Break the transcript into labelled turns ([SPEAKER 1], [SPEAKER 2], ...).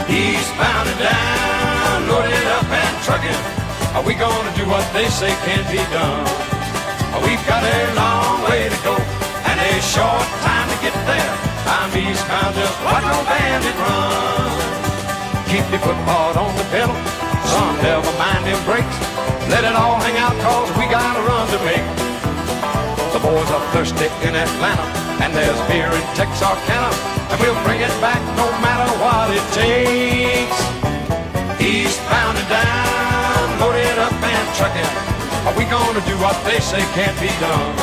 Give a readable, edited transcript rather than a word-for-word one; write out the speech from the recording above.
[SPEAKER 1] Eastbound and down, loaded up and trucking. Are we gonna do what they say can't be done? We've got a long way to go and a short time to get there. I'm eastbound, just watch no bandit run. Keep your foot hard on the pedal, son, never mind them brakes. Let it all hang out, cause we got a run to make. The boys are thirsty in Atlanta, and there's beer in Texarkana, and we'll bring it back no matter what it takes. Eastbound and down, loaded up and trucking. Are we gonna do what they say can't be done?